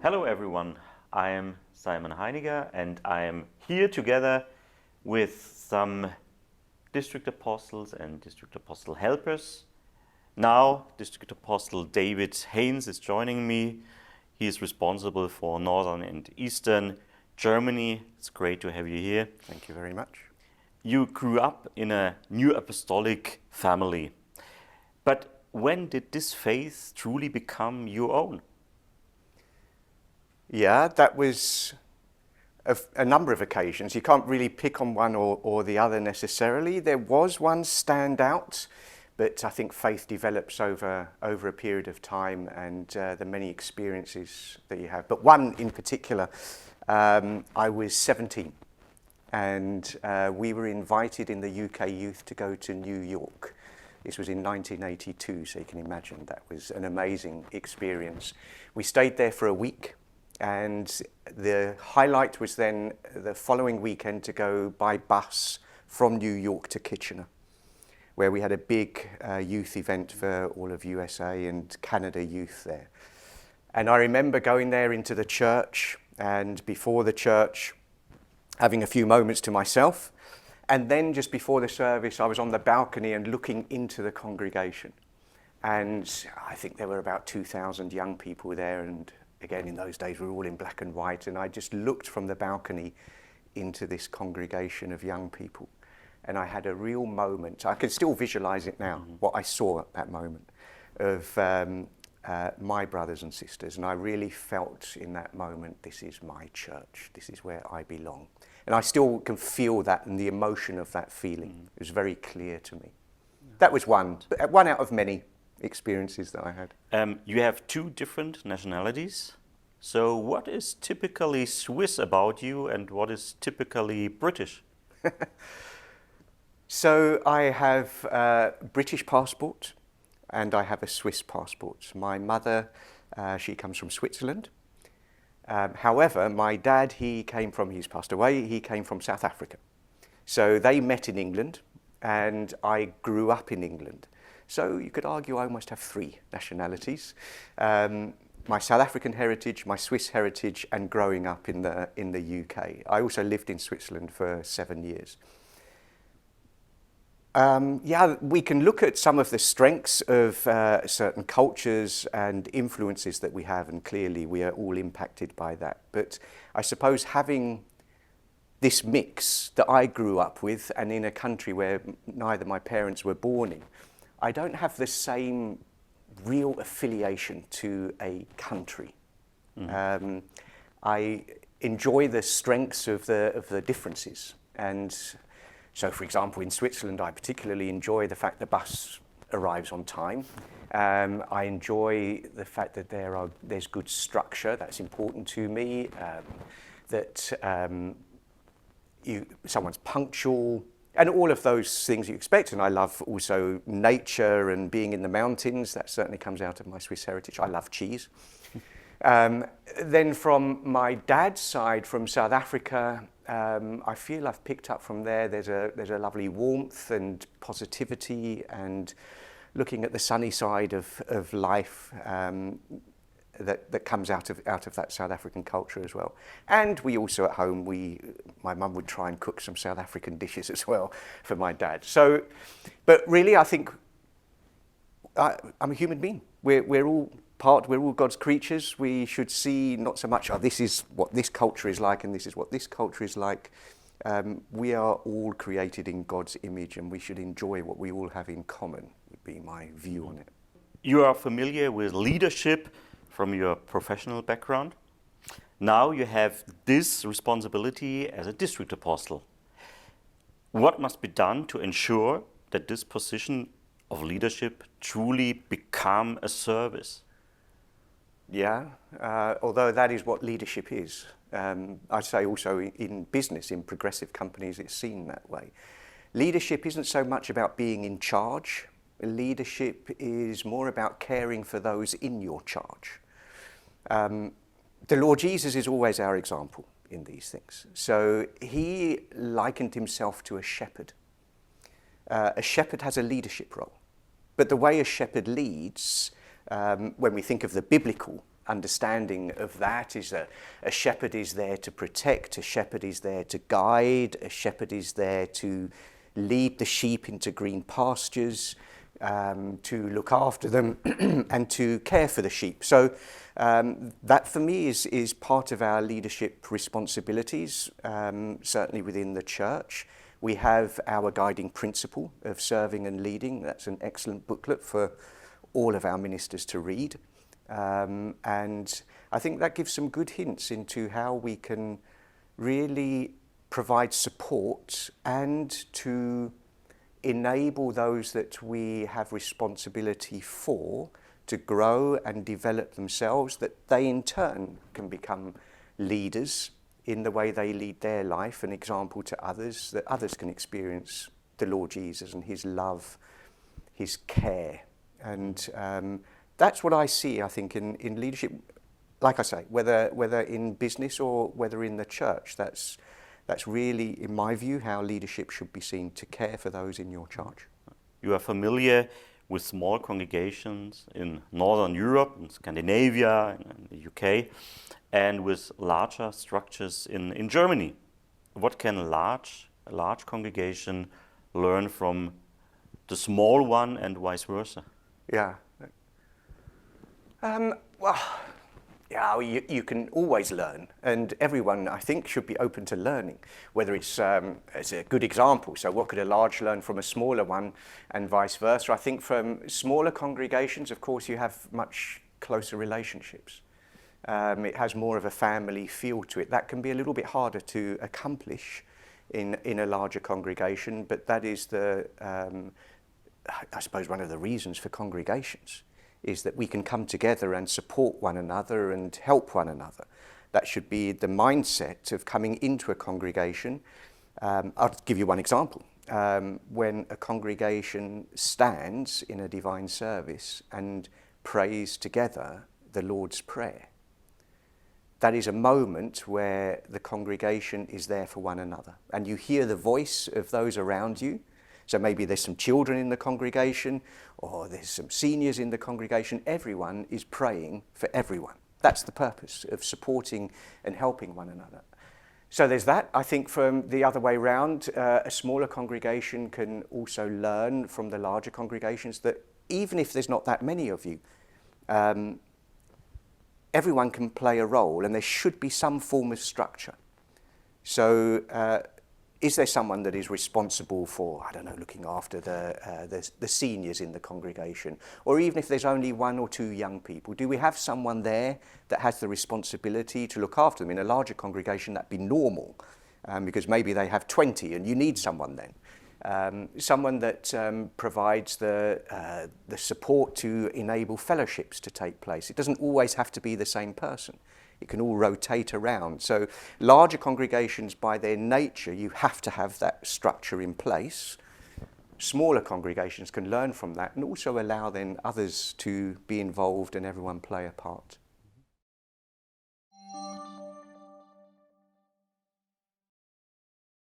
Hello everyone, I am Simon Heiniger and I am here together with some District Apostles and District Apostle helpers. Now District Apostle David Heynes is joining me. He is responsible for Northern and Eastern Germany. It's great to have you here. Thank you very much. You grew up in a new apostolic family. But when did this faith truly become your own? Yeah, that was a number of occasions. You can't really pick on one or the other necessarily. There was one standout, but I think faith develops over a period of time and the many experiences that you have. But one in particular, I was 17 and we were invited in the UK youth to go to New York. This was in 1982, so you can imagine that was an amazing experience. We stayed there for a week. And the highlight was then the following weekend to go by bus from New York to Kitchener, where we had a big youth event for all of USA and Canada youth there. And I remember going there into the church and before the church having a few moments to myself. And then just before the service, I was on the balcony and looking into the congregation. And I think there were about 2,000 young people there. And again, in those days, we were all in black and white. And I just looked from the balcony into this congregation of young people. And I had a real moment. I can still visualize it now, what I saw at that moment of my brothers and sisters. And I really felt in that moment, this is my church. This is where I belong. And I still can feel that and the emotion of that feeling. It was very clear to me. That was one out of many experiences that I had. You have two different nationalities. So what is typically Swiss about you and what is typically British? So I have a British passport and I have a Swiss passport. My mother, she comes from Switzerland. However, my dad, he's passed away, he came from South Africa. So they met in England and I grew up in England. So you could argue I almost have three nationalities. My South African heritage, my Swiss heritage, and growing up in the UK. I also lived in Switzerland for 7 years. We can look at some of the strengths of certain cultures and influences that we have, and clearly we are all impacted by that. But I suppose having this mix that I grew up with, and in a country where neither my parents were born in, I don't have the same real affiliation to a country. I enjoy the strengths of the differences. And so, for example, in Switzerland, I particularly enjoy the fact the bus arrives on time. I enjoy the fact that there's good structure. That's important to me. That someone's punctual. And all of those things you expect. And I love also nature and being in the mountains. That certainly comes out of my Swiss heritage. I love cheese. Then from my dad's side, from South Africa, I feel I've picked up from there. There's a lovely warmth and positivity and looking at the sunny side of life that comes out of that South African culture as well. And we also at home, my mum would try and cook some South African dishes as well for my dad. So, but really I think I'm a human being. We're all God's creatures. We should see not so much, this is what this culture is like and this is what this culture is like. We are all created in God's image and we should enjoy what we all have in common, would be my view on it. You are familiar with leadership from your professional background. Now you have this responsibility as a district apostle. What must be done to ensure that this position of leadership truly become a service? Yeah, although that is what leadership is. I'd say also in business, in progressive companies, it's seen that way. Leadership isn't so much about being in charge. Leadership is more about caring for those in your charge. The Lord Jesus is always our example in these things. So he likened himself to a shepherd. A shepherd has a leadership role. But the way a shepherd leads, when we think of the biblical understanding of that is that a shepherd is there to protect, a shepherd is there to guide, a shepherd is there to lead the sheep into green pastures, to look after them and to care for the sheep. So that for me is part of our leadership responsibilities, certainly within the church. We have our guiding principle of serving and leading. That's an excellent booklet for all of our ministers to read. And I think that gives some good hints into how we can really provide support and to enable those that we have responsibility for to grow and develop themselves, that they in turn can become leaders in the way they lead their life, an example to others, that others can experience the Lord Jesus and his love, his care. And that's what I see, I think, in leadership. Like I say, whether in business or whether in the church, that's really, in my view, how leadership should be seen, to care for those in your charge. You are familiar with small congregations in Northern Europe, in Scandinavia, in the UK, and with larger structures in Germany. What can a large congregation learn from the small one and vice versa? Yeah. Well, yeah, you can always learn, and everyone, I think, should be open to learning, whether it's as a good example. So what could a large learn from a smaller one, and vice versa? I think from smaller congregations, of course, you have much closer relationships. It has more of a family feel to it. That can be a little bit harder to accomplish in a larger congregation, but that is I suppose, one of the reasons for congregations, is that we can come together and support one another and help one another. That should be the mindset of coming into a congregation. I'll give you one example. When a congregation stands in a divine service and prays together the Lord's Prayer, that is a moment where the congregation is there for one another, and you hear the voice of those around you. So maybe there's some children in the congregation, or there's some seniors in the congregation. Everyone is praying for everyone. That's the purpose of supporting and helping one another. So there's that. I think from the other way round, a smaller congregation can also learn from the larger congregations that even if there's not that many of you, everyone can play a role, and there should be some form of structure. So is there someone that is responsible for, I don't know, looking after the seniors in the congregation? Or even if there's only one or two young people, do we have someone there that has the responsibility to look after them? In a larger congregation, that'd be normal, because maybe they have 20 and you need someone then. Someone that provides the support to enable fellowships to take place. It doesn't always have to be the same person. It can all rotate around. So larger congregations, by their nature, you have to have that structure in place. Smaller congregations can learn from that and also allow then others to be involved and everyone play a part.